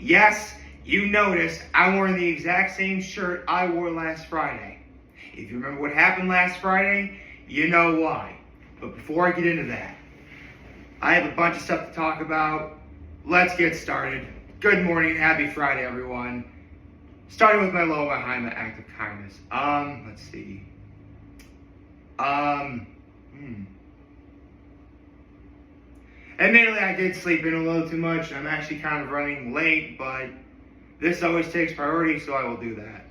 Yes, you noticed I'm wearing the exact same shirt I wore last Friday. If you remember what happened last Friday, you know why. But before I get into that, I have a bunch of stuff to talk about. Let's get started. Good morning and happy Friday, everyone. Starting with my low behind the act of kindness. Let's see. Admittedly, I did sleep in a little too much. I'm actually kind of running late, but this always takes priority, so I will do that.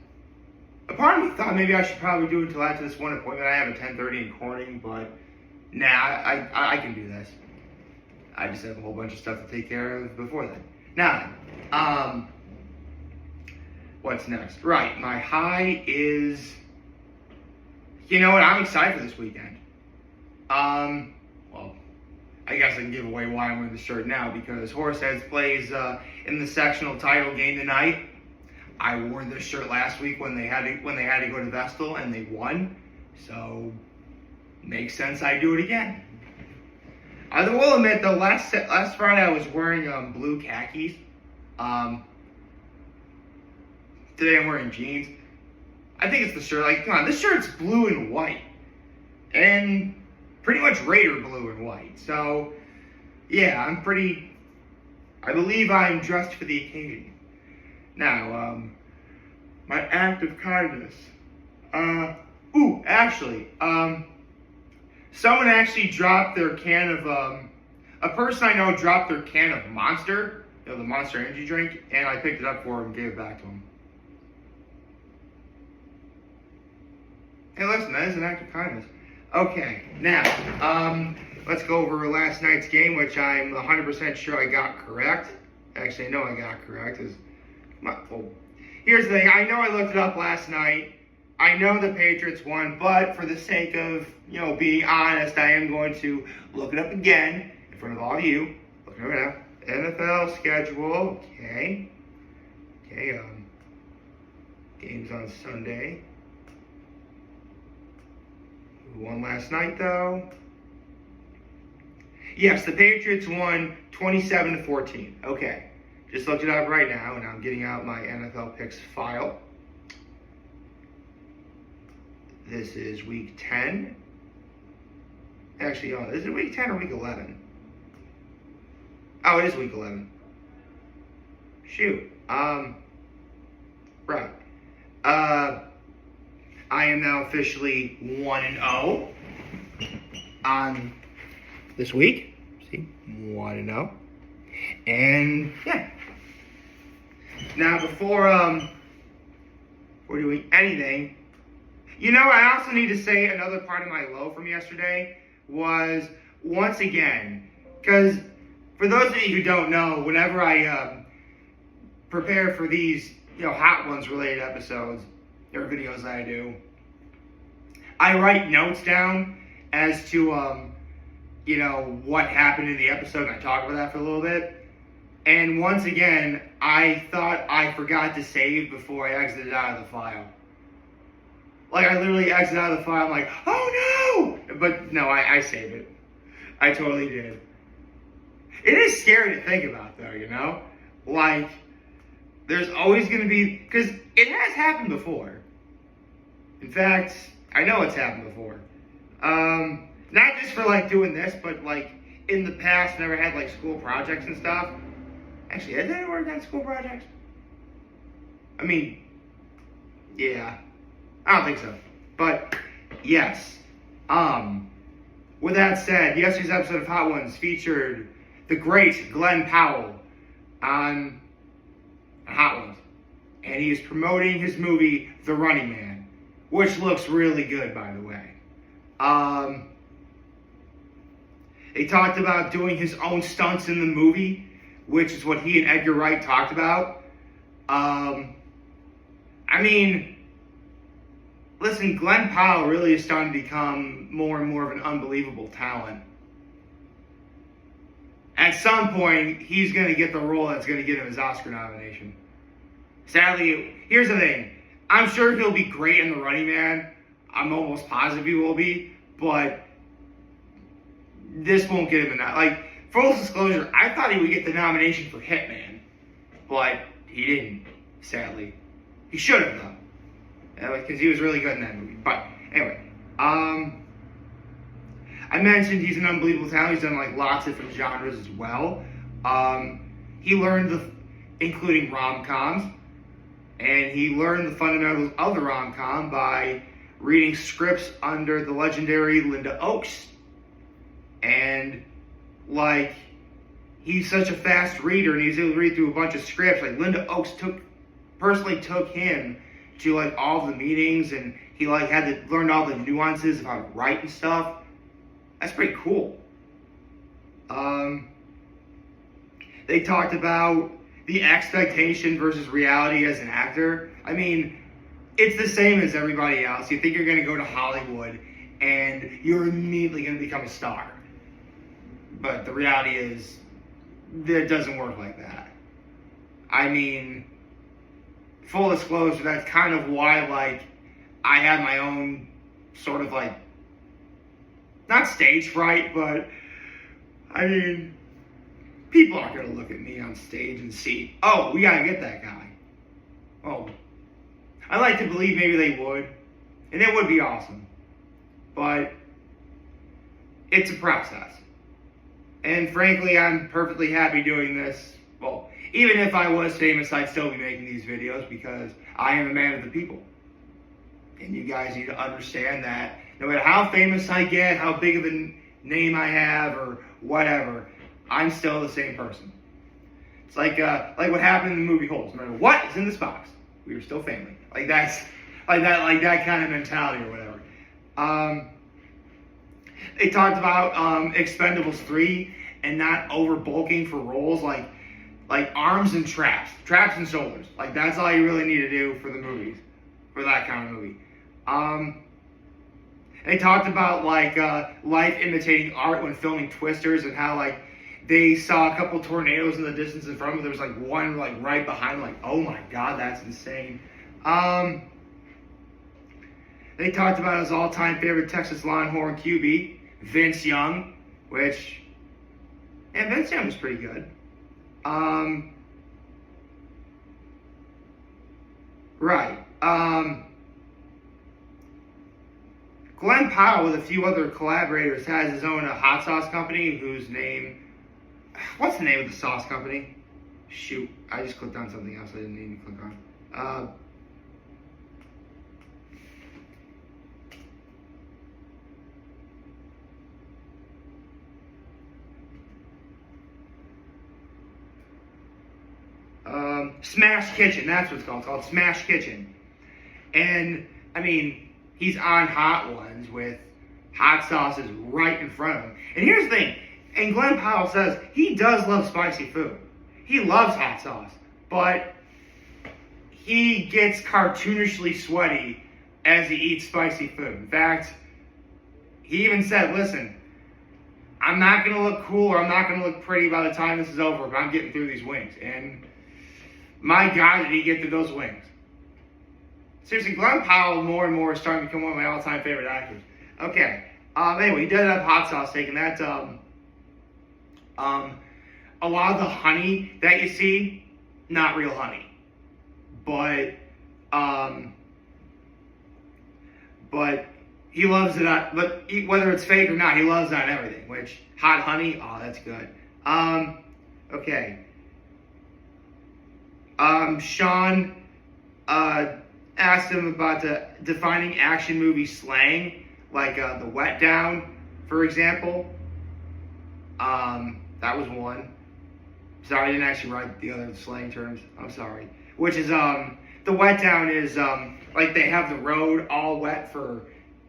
A part of me thought maybe I should probably do it until after this one appointment I have at 10:30 in Corning, but nah, I can do this. I just have a whole bunch of stuff to take care of before then. Now, what's next? Right, my high is, you know what, I'm excited for this weekend. Well, I guess I can give away why I'm wearing the shirt now, because Horseheads plays in the sectional title game tonight. I wore this shirt last week when they had to go to Vestal and they won, so makes sense I do it again. I will admit though, last Friday I was wearing blue khakis. Today I'm wearing jeans. I think it's the shirt. Like, come on, this shirt's blue and white, and pretty much Raider blue and white. So, yeah, I believe I'm dressed for the occasion. Now, my act of kindness. Someone actually dropped their can of, a person I know dropped their can of Monster, the Monster energy drink, and I picked it up for him and gave it back to him. Hey, listen, that is an act of kindness. Okay, now, let's go over last night's game, which I'm 100% sure I got correct. Actually, I know I got correct. Well, here's the thing. I know I looked it up last night. I know the Patriots won, but for the sake of, being honest, I am going to look it up again in front of all of you. Look it up now. NFL schedule. Okay, games on Sunday. Who won last night, though? Yes, the Patriots won 27-14. Okay. Just looked it up right now, and I'm getting out my NFL picks file. This is week 10. Actually, is it week 10 or week 11? Oh, it is week 11. Shoot. Right. I am now officially 1-0 on this week. See, 1-0. And, yeah. Now, before doing anything, I also need to say another part of my low from yesterday was, once again, because for those of you who don't know, whenever I prepare for these, Hot Ones related episodes or videos that I do, I write notes down as to, what happened in the episode, and I talk about that for a little bit. And once again, I thought I forgot to save before I exited out of the file. Like, I literally exited out of the file, I'm like, oh no! But no, I saved it. I totally did. It is scary to think about, though, Like, there's always going to be, because it has happened before. In fact, I know it's happened before. Not just for, doing this, but, in the past, whenever I had, school projects and stuff. Actually, has anyone ever done school projects? I mean, yeah. I don't think so. But, yes. With that said, yesterday's episode of Hot Ones featured the great Glenn Powell on Hot Ones. And he is promoting his movie, The Running Man, which looks really good, by the way. They talked about doing his own stunts in the movie, which is what he and Edgar Wright talked about. Listen, Glenn Powell really is starting to become more and more of an unbelievable talent. At some point, he's going to get the role that's going to get him his Oscar nomination. Sadly, here's the thing. I'm sure he'll be great in The Running Man. I'm almost positive he will be. But this won't get him full disclosure, I thought he would get the nomination for Hitman. but he didn't, sadly. He should have, though, because he was really good in that movie. But anyway, I mentioned he's an unbelievable talent. He's done like lots of different genres as well. He learned including rom-coms, and he learned the fundamentals of the rom-com by reading scripts under the legendary Linda Oakes. And like, he's such a fast reader, and he's able to read through a bunch of scripts. Like, Linda Oakes personally took him to like all the meetings, and he like had to learn all the nuances of how to write and stuff. That's pretty cool. They talked about the expectation versus reality as an actor. I mean, it's the same as everybody else. You think you're going to go to Hollywood and you're immediately going to become a star. But the reality is, it doesn't work like that. I mean, full disclosure, that's kind of why, like, I have my own sort of, like, not stage fright, but, I mean, people aren't going to look at me on stage and see, oh, we got to get that guy. Oh, I like to believe maybe they would, and it would be awesome. But it's a process. And frankly, I'm perfectly happy doing this. Well, even if I was famous, I'd still be making these videos because I am a man of the people. And you guys need to understand that no matter how famous I get, how big of a name I have, or whatever, I'm still the same person. It's like what happened in the movie Holes. No matter what is in this box, we were still family. Like that kind of mentality or whatever. They talked about Expendables 3 and not over bulking for roles like arms and traps and shoulders. Like, that's all you really need to do for the movies, for that kind of movie. They talked about like life imitating art when filming Twisters, and how like they saw a couple tornadoes in the distance in front of them. There was like one like right behind them. Like, oh my god, that's insane. They talked about his all-time favorite Texas Longhorn QB, Vince Young, which, and Vince Young was pretty good. Right. Glenn Powell, with a few other collaborators, has his own hot sauce company, whose name, what's the name of the sauce company? Shoot, I just clicked on something else I didn't need to click on. Smash Kitchen, that's what it's called. It's called Smash Kitchen. And, I mean, he's on Hot Ones with hot sauces right in front of him. And here's the thing, and Glenn Powell says he does love spicy food. He loves hot sauce, but he gets cartoonishly sweaty as he eats spicy food. In fact, he even said, listen, I'm not going to look cool, or I'm not going to look pretty by the time this is over, but I'm getting through these wings. And my God, did he get through those wings. Seriously, Glenn Powell more and more is starting to become one of my all-time favorite actors. Okay. Anyway, he does have hot sauce steak, and that's a lot of the honey that you see, not real honey. But he loves it on, but whether it's fake or not, he loves it on everything, which, hot honey, oh, that's good. Okay. Sean asked him about the defining action movie slang, like the wet down, for example. That was one. Sorry, I didn't actually write the other slang terms. I'm sorry. Which is, the wet down is, like they have the road all wet for,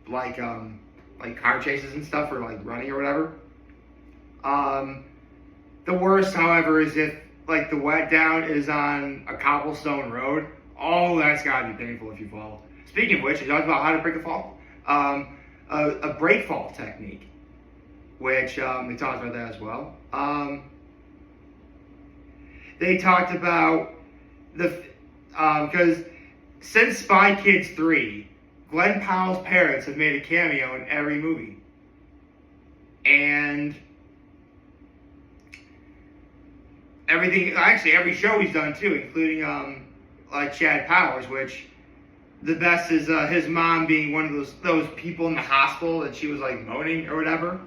like car chases and stuff, or like running or whatever. The worst, however, is if, like, the wet down is on a cobblestone road. Oh, that's gotta be painful if you fall. Speaking of which, he talked about how to break a fall. A break fall technique, which they talked about that as well. They talked about because since Spy Kids 3, Glenn Powell's parents have made a cameo in every movie. And every show he's done too, including like Chad Powers, which the best is his mom being one of those people in the hospital that she was like moaning or whatever,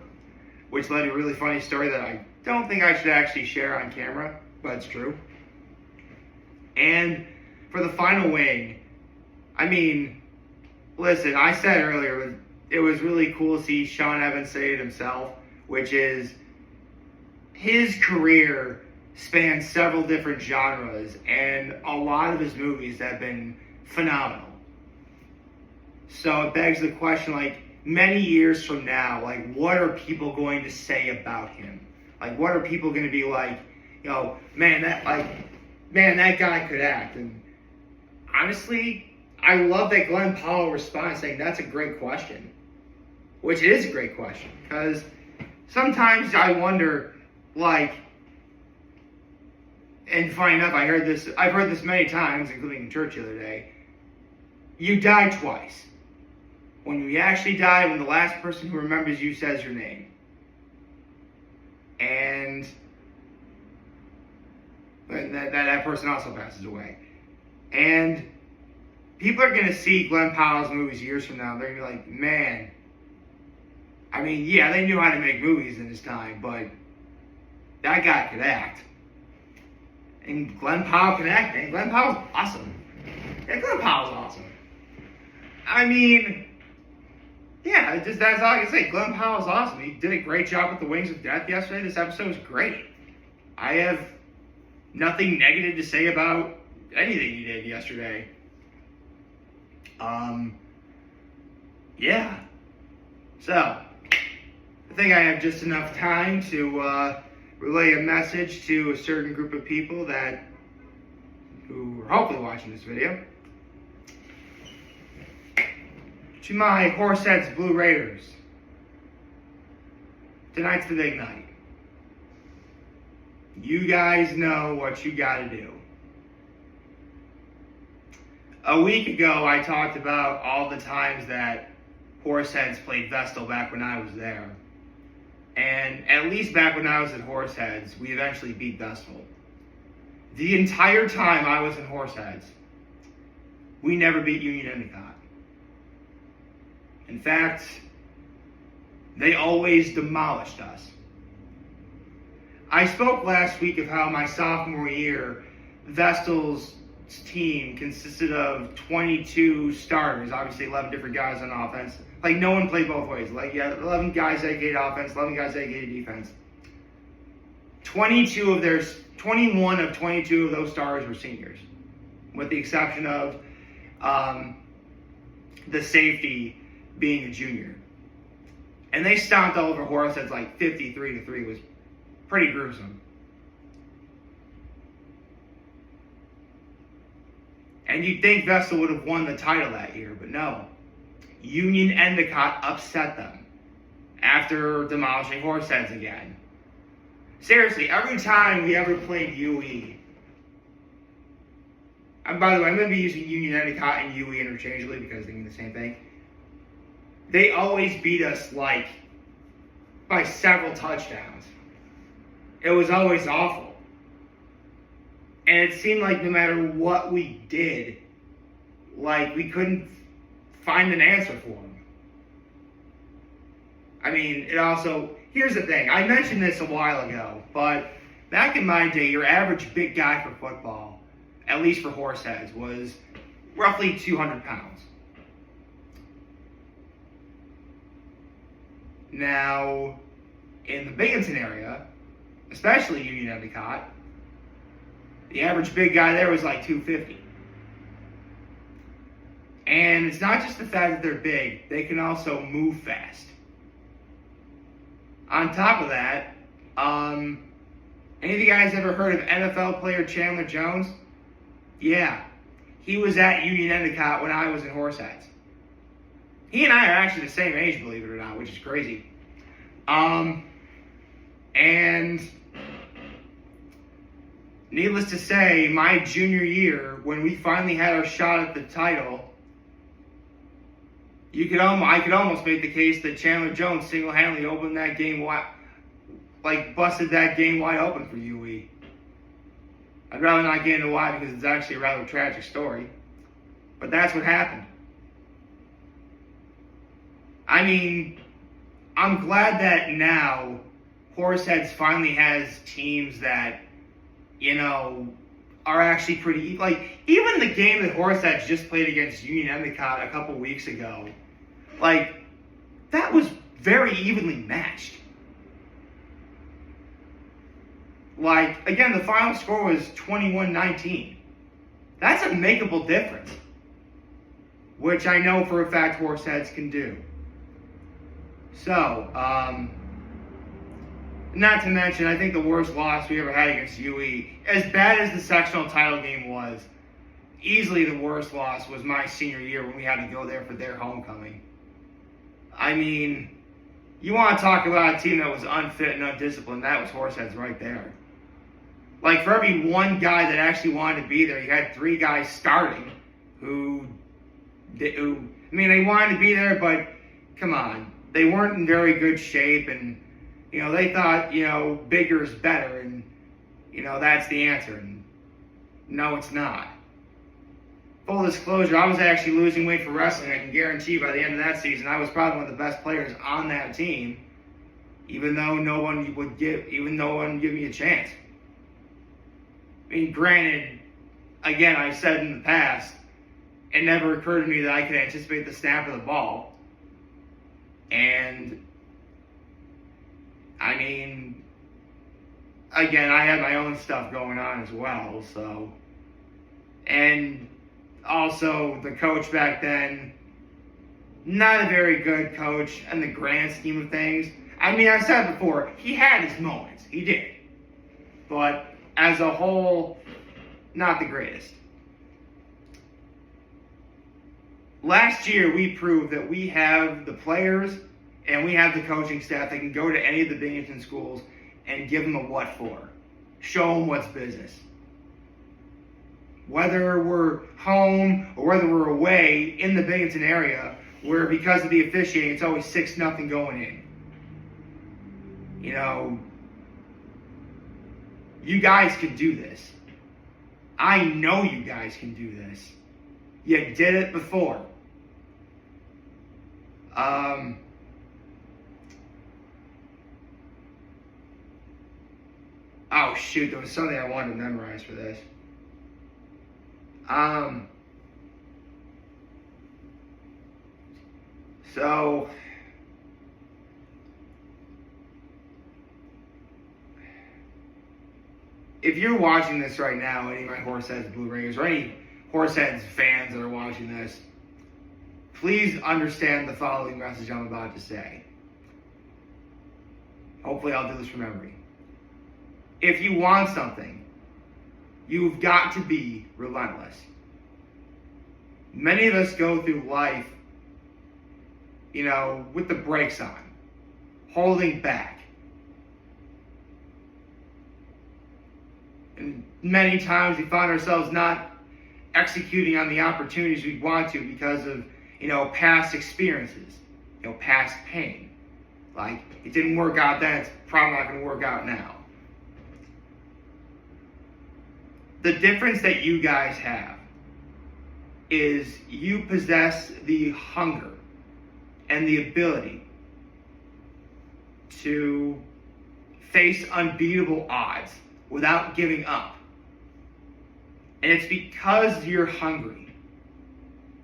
which led to a really funny story that I don't think I should actually share on camera, but it's true. And for the final wing, I mean, listen, I said earlier, it was really cool to see Sean Evans say it himself, which is his career spans several different genres, and a lot of his movies have been phenomenal. So it begs the question, like, many years from now, like, what are people going to say about him? Like, what are people going to be like, you know, man, that guy could act. And honestly, I love that Glenn Powell responded saying that's a great question, which is a great question, because sometimes I wonder, like, and funny enough, I've heard this many times, including in church the other day, you die twice. When you actually die, when the last person who remembers you says your name. And that person also passes away. And people are going to see Glenn Powell's movies years from now. They're going to be like, man, I mean, yeah, they knew how to make movies in his time, but that guy could act. And Glenn Powell can act, man. Glenn Powell's awesome. Yeah, Glenn Powell's awesome. I mean, yeah, that's all I can say. Glenn Powell's awesome. He did a great job with the Wings of Death yesterday. This episode was great. I have nothing negative to say about anything he did yesterday. Yeah. So, I think I have just enough time to relay a message to a certain group of people who are hopefully watching this video. To my Horseheads Blue Raiders, tonight's the big night. You guys know what you gotta do. A week ago, I talked about all the times that Horseheads played Vestal back when I was there. And at least back when I was at Horseheads, we eventually beat Vestal. The entire time I was in Horseheads, we never beat Union Endicott. In fact, they always demolished us. I spoke last week of how my sophomore year, Vestal's team consisted of 22 starters, obviously 11 different guys on offense. Like, no one played both ways. Like, yeah, 11 guys dedicated offense, 11 guys dedicated defense. 21 of 22 of those starters were seniors, with the exception of the safety being a junior. And they stomped all over Horseheads like 53-3. It was pretty gruesome. And you'd think Vestal would have won the title that year, but no. Union Endicott upset them after demolishing Horseheads again. Seriously, every time we ever played UE, and by the way, I'm going to be using Union Endicott and UE interchangeably because they mean the same thing. They always beat us, like, by several touchdowns. It was always awful. And it seemed like no matter what we did, like, we couldn't find an answer for them. I mean, it also, here's the thing. I mentioned this a while ago, but back in my day, your average big guy for football, at least for Horseheads, was roughly 200 pounds. Now, in the Binghamton area, especially Union Endicott, the average big guy there was like 250. And it's not just the fact that they're big, they can also move fast. On top of that, any of you guys ever heard of NFL player Chandler Jones? Yeah, he was at Union Endicott when I was in Horseheads. He and I are actually the same age, believe it or not, which is crazy. And needless to say, my junior year, when we finally had our shot at the title, I could almost make the case that Chandler Jones single-handedly opened that game wide, like busted that game wide open for UE. I'd rather not get into why because it's actually a rather tragic story. But that's what happened. I mean, I'm glad that now Horseheads finally has teams that, are actually pretty, like, even the game that Horseheads just played against Union Endicott a couple weeks ago, like, that was very evenly matched. Like, again, the final score was 21-19. That's a makeable difference, which I know for a fact Horseheads can do. So, not to mention, I think the worst loss we ever had against UE, as bad as the sectional title game was, easily the worst loss was my senior year when we had to go there for their homecoming. I mean, you want to talk about a team that was unfit and undisciplined, that was Horseheads right there. Like, for every one guy that actually wanted to be there, you had 3 guys starting who they wanted to be there, but come on. They weren't in very good shape, and, they thought, bigger is better, and, that's the answer. And no, it's not. Full disclosure, I was actually losing weight for wrestling. I can guarantee by the end of that season, I was probably one of the best players on that team, even though no one would give me a chance. I mean, granted, again, I said in the past, it never occurred to me that I could anticipate the snap of the ball. And, I mean, again, I had my own stuff going on as well, so. And also, the coach back then, not a very good coach in the grand scheme of things. I mean, I said before, he had his moments. He did. But as a whole, not the greatest. Last year, we proved that we have the players and we have the coaching staff that can go to any of the Binghamton schools and give them a what for. Show them what's business. Whether we're home or whether we're away in the Binghamton area, where because of the officiating, it's always 6-0 going in. You guys can do this. I know you guys can do this. You did it before. Oh shoot, there was something I wanted to memorize for this. So if you're watching this right now, any of my Horseheads Blue Raiders or any Horseheads fans that are watching this, please understand the following message I'm about to say. Hopefully I'll do this from memory. If you want something, you've got to be relentless. Many of us go through life, with the brakes on, holding back. And many times we find ourselves not executing on the opportunities we want to because of, past experiences, past pain. Like, it didn't work out then, it's probably not going to work out now. The difference that you guys have is you possess the hunger and the ability to face unbeatable odds without giving up. And it's because you're hungry.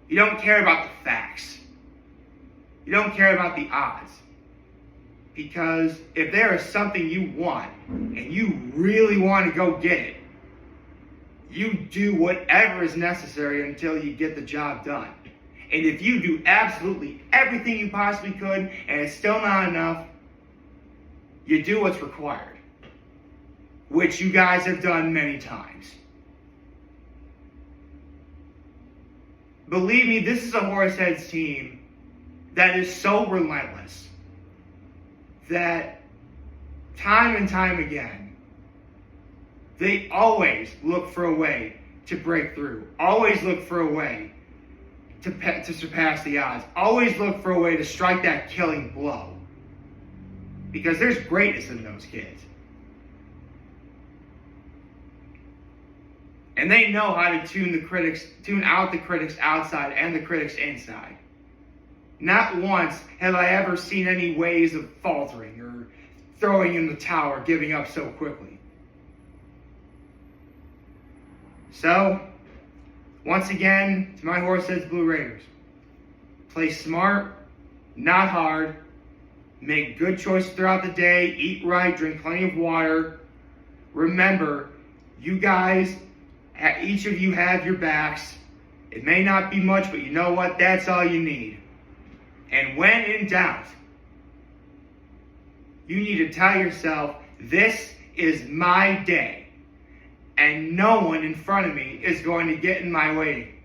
You don't care about the facts. You don't care about the odds. Because if there is something you want and you really want to go get it, you do whatever is necessary until you get the job done. And if you do absolutely everything you possibly could and it's still not enough, you do what's required, which you guys have done many times. Believe me, this is a Horseheads team that is so relentless that time and time again, they always look for a way to break through, always look for a way to surpass the odds, always look for a way to strike that killing blow. Because there's greatness in those kids. And they know how to tune out the critics outside and the critics inside. Not once have I ever seen any ways of faltering or throwing in the towel or giving up so quickly. So, once again, to my Horseheads Blue Raiders, play smart, not hard, make good choices throughout the day, eat right, drink plenty of water. Remember, you guys, each of you have your backs. It may not be much, but you know what? That's all you need. And when in doubt, you need to tell yourself, this is my day, and no one in front of me is going to get in my way.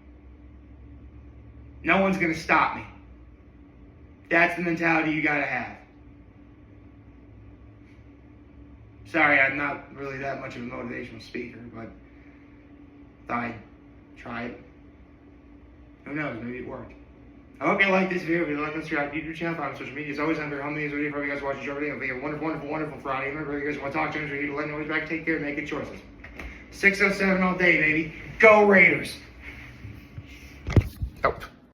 No one's going to stop me. That's the mentality you got to have. Sorry, I'm not really that much of a motivational speaker, but thought I'd try it. Who knows, maybe it worked. I hope you like this video. If you like this, subscribe to YouTube channel, follow on social media. As always, I'm very humble. This video for you guys watching the show today. Hope you have a wonderful, wonderful, wonderful Friday. Remember, if you guys want to talk to me, we're here to let me know back. Take care and make good choices. 607 all day, baby. Go Raiders. Out.